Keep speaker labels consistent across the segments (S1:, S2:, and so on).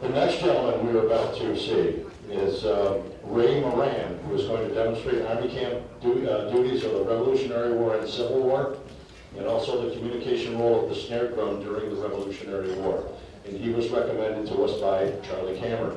S1: The next gentleman we are about to see is Ray Moran, who is going to demonstrate Army camp duties of the Revolutionary War and Civil War, and also the communication role of the snare drum during the Revolutionary War. And he was recommended to us by Charlie Cameron.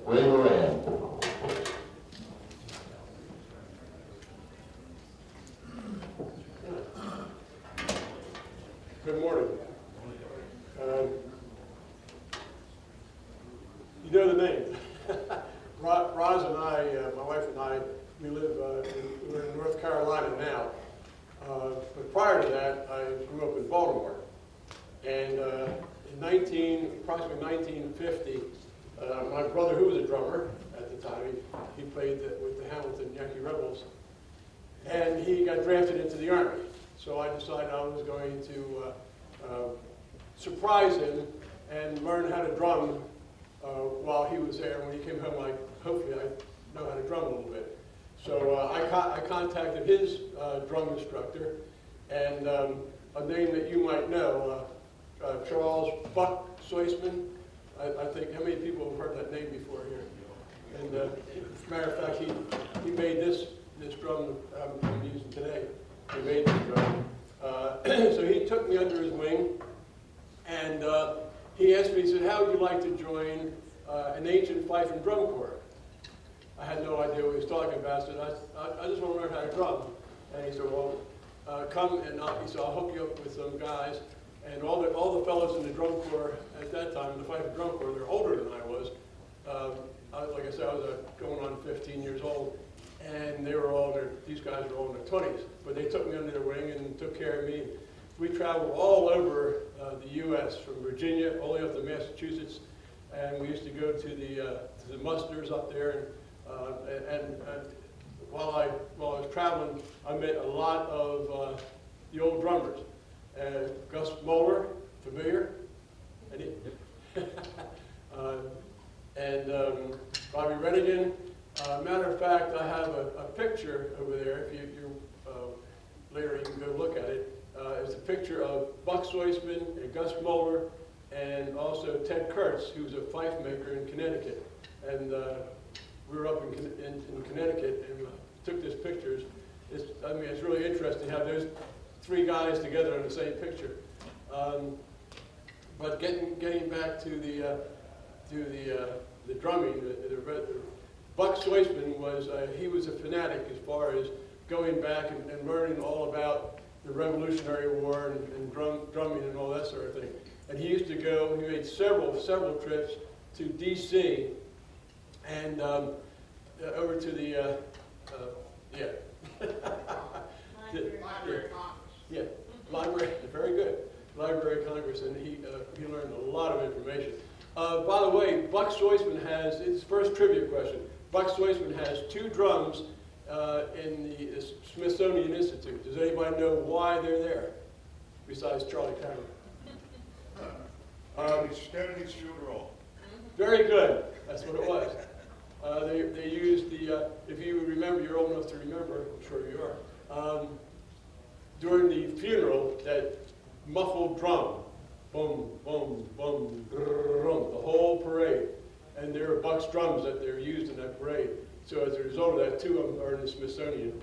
S1: Ray Moran.
S2: Good morning. You know the name. Roz and I, my wife and I, we live we're in North Carolina now. But prior to that, I grew up in Baltimore. And in approximately 1950, my brother, who was a drummer at the time, he played with the Hamilton Yankee Rebels, and he got drafted into the Army. So I decided I was going to surprise him and learn how to drum while he was there. When he came home, hopefully I know how to drum a little bit. So I contacted his drum instructor, and a name that you might know, Charles Buck Soisman. I think, how many people have heard that name before here? And as a matter of fact, he made this drum I'm using today. He made this drum. So he took me under his wing, and he asked me, he said, how would you like to join an ancient fife and drum corps? I had no idea what he was talking about. I said, I just want to learn how to drum. And he said, well, come, and he said, I'll hook you up with some guys. And all the fellows in the drum corps at that time, the fife and drum corps, they're older than I was. Like I said, I was going on 15 years old, and they were these guys were all in their 20s. But they took me under their wing and took care of me. We traveled all over the U.S., from Virginia all the way up to Massachusetts, and we used to go to the musters up there. And while I was traveling, I met a lot of the old drummers. Gus Moeller, familiar? Any? And Bobby Redigan. Matter of fact, I have a picture over there. If you later you can go look at it. It's a picture of Buck Soisman and Gus Moeller, and also Ted Kurtz, who was a fife maker in Connecticut. And we were up in Connecticut and took this pictures. I mean, it's really interesting to have those three guys together in the same picture. But getting back to the drumming, Buck Soisman was he was a fanatic as far as going back and learning all about the Revolutionary War and drumming and all that sort of thing. And he used to go. He made several trips to D.C. and over to the Library of Congress. Yeah, Library, very good. Library of Congress, and he learned a lot of information. By the way, Buck Soisman has, his first trivia question, Buck Soisman has 2 drums in the Smithsonian Institute. Does anybody know why they're there, besides Charlie Cameron?
S3: Kennedy's funeral.
S2: Very good. That's what it was. They used the, if you remember, you're old enough to remember, I'm sure you are, during the funeral, that muffled drum, boom, boom, boom, brum, the whole parade. And there are Buck's drums that they're used in that parade. So as a result of that, 2 of them are in the Smithsonian.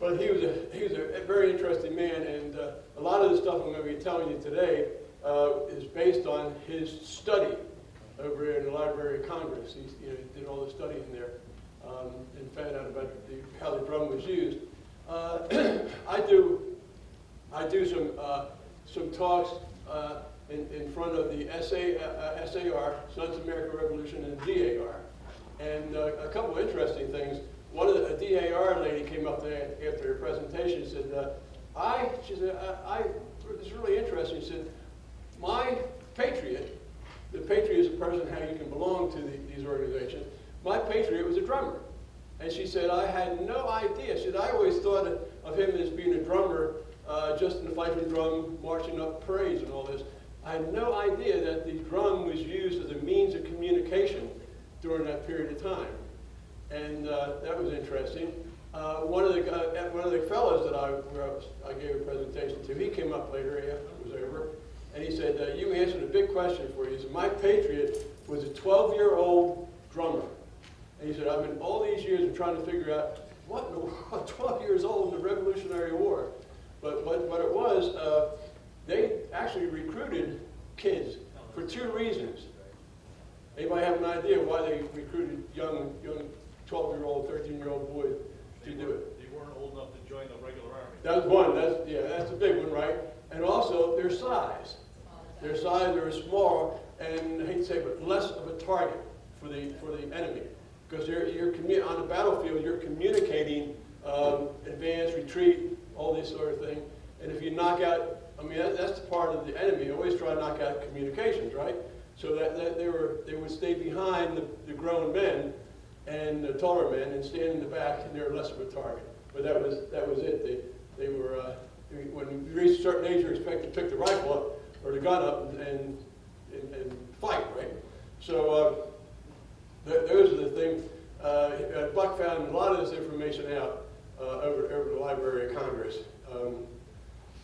S2: But he was a very interesting man, and a lot of the stuff I'm going to be telling you today is based on his study over in the Library of Congress. He did all the study in there. and found out about how the drum was used. I do some talks in front of the SAR, Sons of American Revolution, and DAR. And a couple of interesting things. A DAR lady came up there after her presentation and said, this is really interesting. She said, my patriot, the patriot is a person how you can belong to these organizations. My patriot was a drummer. And she said, I had no idea. She said, I always thought of him as being a drummer, just in the fife and drum, marching up parades and all this. I had no idea that the drum was used as a means of communication during that period of time. And that was interesting. One of the fellows that I gave a presentation to, he came up later after it was over, and he said, you answered a big question for you. He said, my patriot was a 12-year-old drummer. And he said, I've been all these years of trying to figure out what in the world, 12 years old in the Revolutionary War. But what it was, they actually recruited kids for two reasons. Anybody have an idea why they recruited young 12-year-old, 13-year-old boys to do it?
S3: They weren't old enough to join the regular army.
S2: That's one. That's a big one, right? And also their size. Their size, they were small, and I hate to say, but less of a target for the enemy, because you're on the battlefield. You're communicating advance, retreat, all this sort of thing. And if you knock out, I mean, that's part of the enemy. Always try to knock out communications, right? So that they would stay behind the grown men and the taller men and stand in the back, and they're less of a target. But that was it. They were when you reach a certain age, you're expected to pick the rifle up or the gun up and fight, right? So those are the things. Buck found a lot of this information out over the Library of Congress.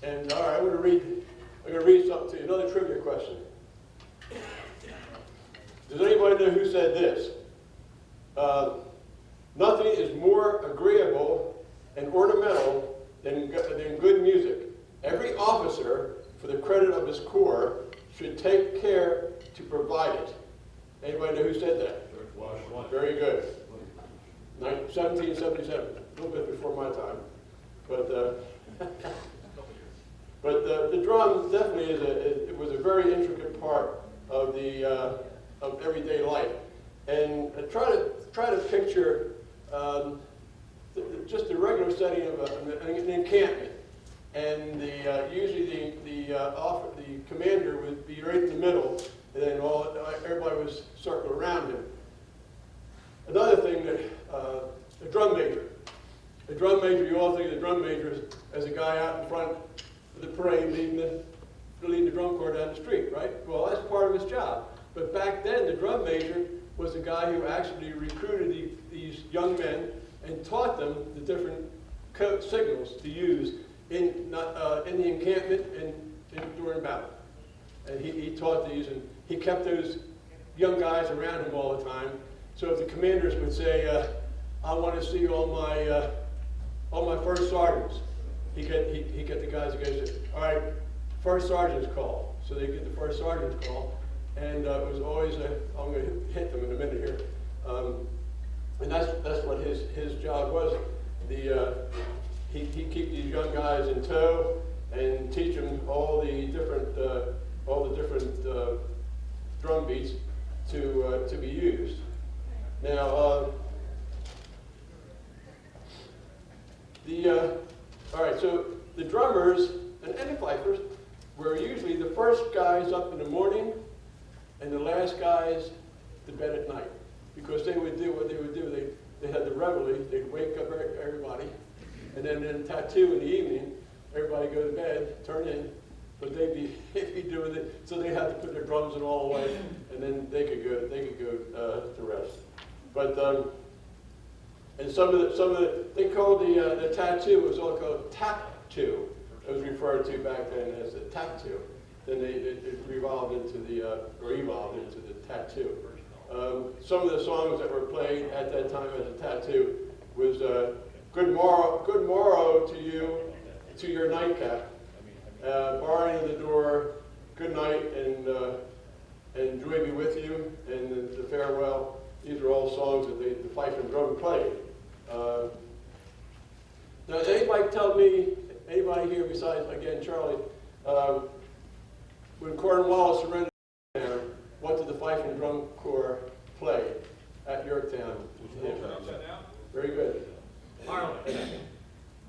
S2: And all right, I'm going to read something to you. Another trivia question. Does anybody know who said this? Nothing is more agreeable and ornamental than good music. Every officer, for the credit of his corps, should take care to provide it. Anybody know who said that?
S3: George Washington.
S2: Very good. 1777, a little bit before my time. But the drum definitely it was a very intricate part of of everyday life. And try to picture just the regular setting of an encampment. And usually the commander would be right in the middle, and then everybody was circled around him. Another thing that the drum major. The drum major, you all think of the drum major as a guy out in front of the parade leading the drum corps down the street, right? Well, that's part of his job. But back then, the drum major was a guy who actually recruited these young men and taught them the different code signals to use in the encampment and during battle. And he taught these, and he kept those young guys around him all the time. So if the commanders would say, I want to see all my first sergeants, he get the guys to go say, all right, first sergeant's call. So they get the first sergeant's call. And it was always I'm going to hit them in a minute here. And that's what his job was. He'd keep these young guys in tow and teach them all the different drum beats to be used. Now, all right. So the drummers and the fifers were usually the first guys up in the morning and the last guys to bed at night, because they would do what they would do. They had the reveille. They'd wake up everybody, and then the tattoo in the evening. Everybody go to bed, turn in, but they'd be doing it. So they had to put their drums and all away, and then they could go to rest. But and some of the they called the tattoo was all called tap-two. It was referred to back then as the tap-two. Then it evolved into the tattoo. Some of the songs that were played at that time as a tattoo was good morrow to you, to your nightcap, barring of the door, good night, and joy be with you, and the farewell. These are all songs that the fife and drum played. Now, anybody tell me, anybody here besides, again, Charlie, when Cornwallis surrendered, what did the Fife and Drum Corps play at Yorktown? Very good.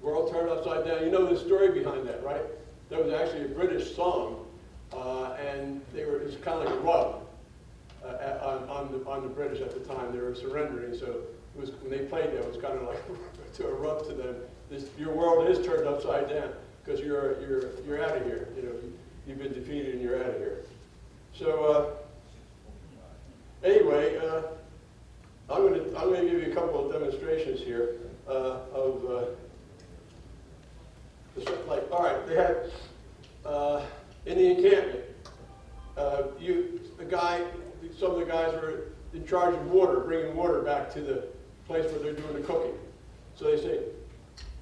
S2: World Turned Upside Down. You know the story behind that, right? That was actually a British song, and it was kind of like a rub on the British at the time. They were surrendering, so it was, when they played that, it was kind of like to a rub to them. Your world is turned upside down because you're out of here. You know, you've been defeated and you're out of here. So anyway, I'm going to give you a couple of demonstrations here of like, all right, they had in the encampment, some of the guys were in charge of water, bringing water back to the place where they're doing the cooking. So they say,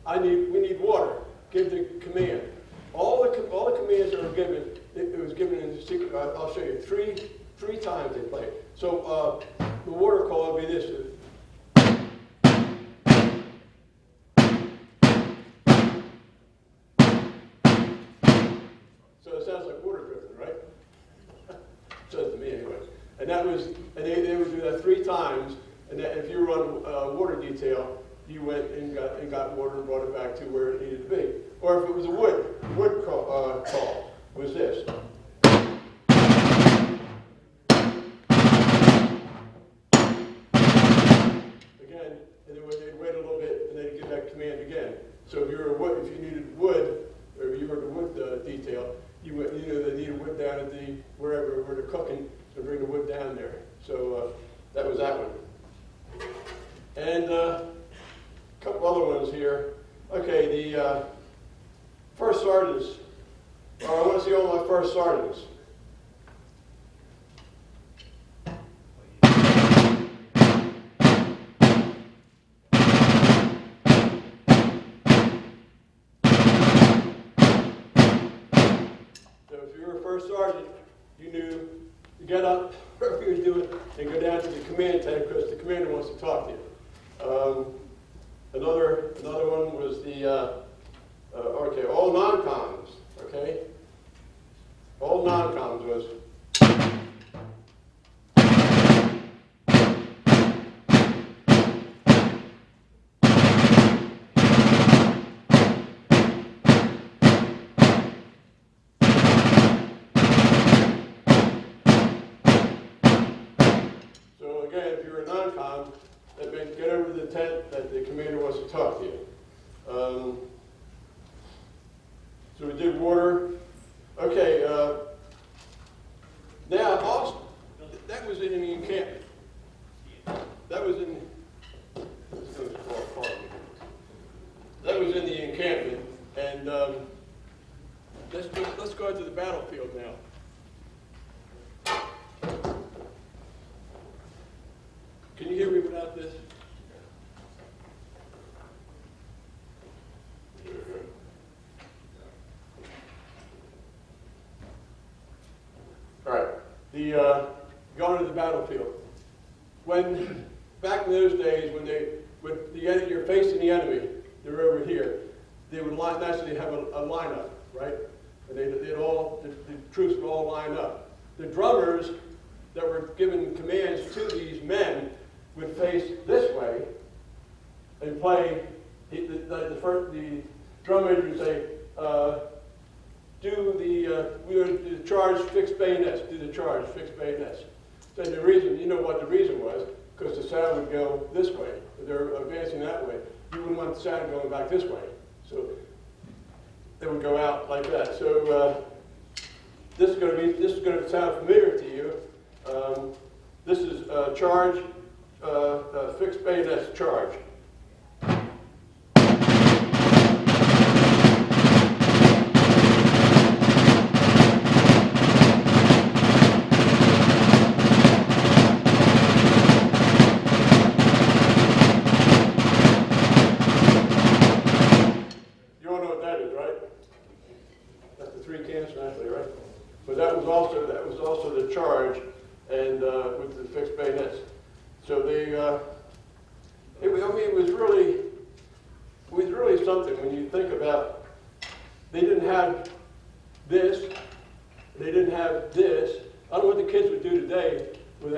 S2: we need water. Give the command. All the commands that were given, it was given in secret. I'll show you. Three times they played. So the water call would be this. So it sounds like water dripping, right? Says to me anyway. And that was, and they would do that 3 times. And that if you were on water detail, you went and got water and brought it back to where it needed to be. Or if it was a wood call was this. Again, and then they'd wait a little bit, and they'd give that command again. So if you needed wood, or if you were the wood detail, you know they needed wood down at the where they're cooking, so bring the wood down there. So that was that one. And a couple other ones here. Okay, the first sergeants. I want to see all my first sergeants. So if you were a first sergeant, you knew to get up, whatever you was doing, and go down to the command tent because the commander wants to talk to you. Another one was the okay, all non-coms. Okay, all non-coms was. So again, if you're a non-com, that meant get over to the tent that the commander wants to talk to you. So we did water. Okay, now also, that was in the encampment. That was in, that was in the encampment. And let's go to the battlefield now. Can you hear me without this? All right, going to the battlefield. When back in those days, when you're facing the enemy, they're over here. They would naturally have a lineup, right? And the troops would all line up. The drummers that were giving commands to these men would face this way and play. The drum major would say, do the charge, fixed bayonets. Do the charge, fixed bayonets. So the reason, you know what the reason was, because the sound would go this way. If they're advancing that way, you wouldn't want the sound going back this way. So it would go out like that. So this is going to sound familiar to you. This is charge, fixed bayonets charge. But that was also the charge, and with the fixed bayonets. So they, it was really something when you think about, they didn't have this, they didn't have this. I don't know what the kids would do today with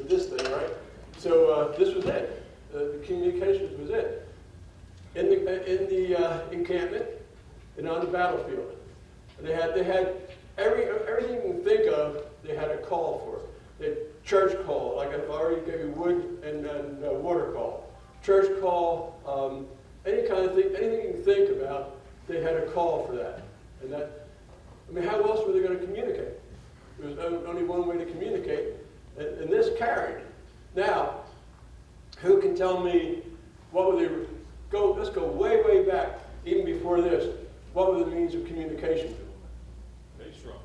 S2: this thing, right? So this was it. The communications was it. In the encampment and on the battlefield, and they had everything you can think of. They had a call for it. They had church call, like I've already gave you wood and water call, church call, any kind of thing, anything you can think about. They had a call for that, and that. I mean, how else were they going to communicate? There was only one way to communicate, and this carried. Now, who can tell me what were they go? Let's go way, way back, even before this. What were the means of communication?
S3: Very strong.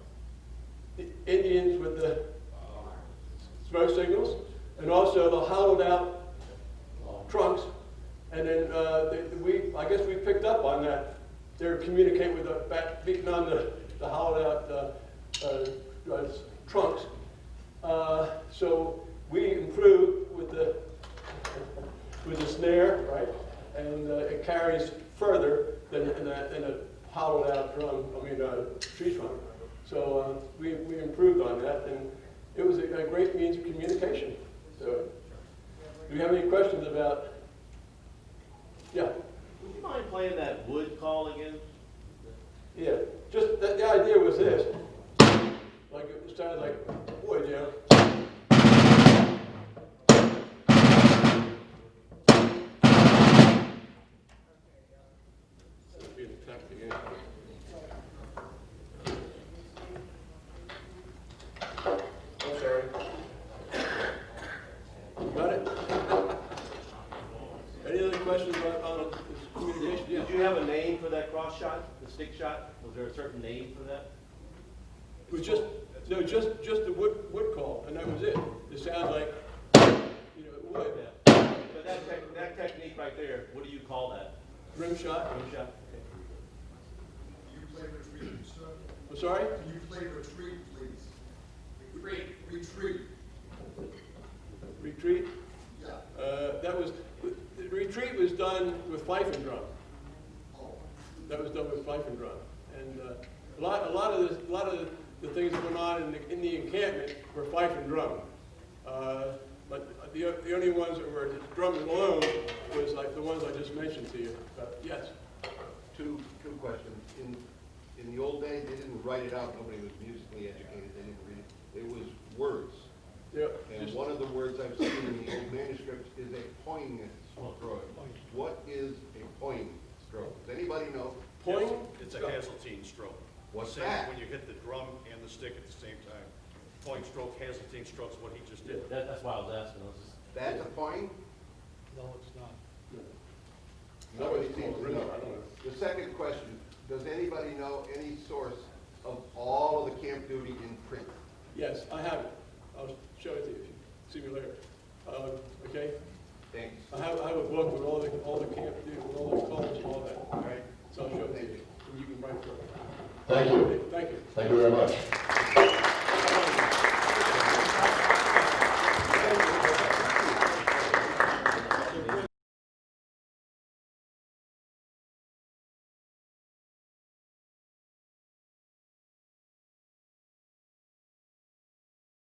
S2: The Indians with the smoke signals, and also the hollowed out trunks. And then I guess we picked up on that. They were communicating with the beating on the hollowed out trunks. So we improved with the snare, right? And it carries further than a hollowed out drum. I mean, tree trunk. So we improved on that, and it was a great means of communication. So, do you have any questions about? Yeah.
S4: Would you mind playing that wood call again?
S2: Yeah. Just the idea was this. Like it sounded like wood, you know. Being attacked again. I'm sorry. Got it? Any other questions on this communication? Yeah.
S4: Did you have a name for that cross shot, the stick shot? Was there a certain name for that?
S2: It was just the wood call, and that was it. It sounds like, wood.
S4: Yeah. But that technique right there, what do you call that?
S2: Rim shot.
S4: Rim shot? Okay.
S5: Can you play retreat, sir?
S2: I'm sorry?
S5: Can you play retreat, please? Retreat.
S2: Retreat.
S5: Yeah.
S2: The retreat was done with fife and drum.
S5: Oh.
S2: That was done with fife and drum, and a lot of the things that went on in the encampment were fife and drum. But the only ones that were drum alone was like the ones I just mentioned to you. But yes.
S6: Two questions. In the old days, they didn't write it out. Nobody was musically educated. They didn't read it. It was words.
S2: Yeah.
S6: And one of the words I've seen in the old manuscripts is a poing stroke. What is a poing stroke? Does anybody know?
S2: Point.
S7: It's a Hazeltine stroke.
S6: What's
S7: Same
S6: that?
S7: When you hit the drum and the stick at the same time. Point stroke, Hazeltine stroke is what he just did.
S4: That's why I was asking.
S6: That's a poing?
S3: No, it's not.
S6: Nobody seems to know.
S2: I don't know.
S6: The second question, does anybody know any source of all of the camp duty in print?
S2: Yes, I have it. I'll show it to you if you see me later. Okay.
S6: Thanks.
S2: I have a book with all the camp duty, with all the calls and all that. All right. So I'll show it to you. And you can write for it.
S1: Thank you.
S2: Thank you.
S1: Thank you very much.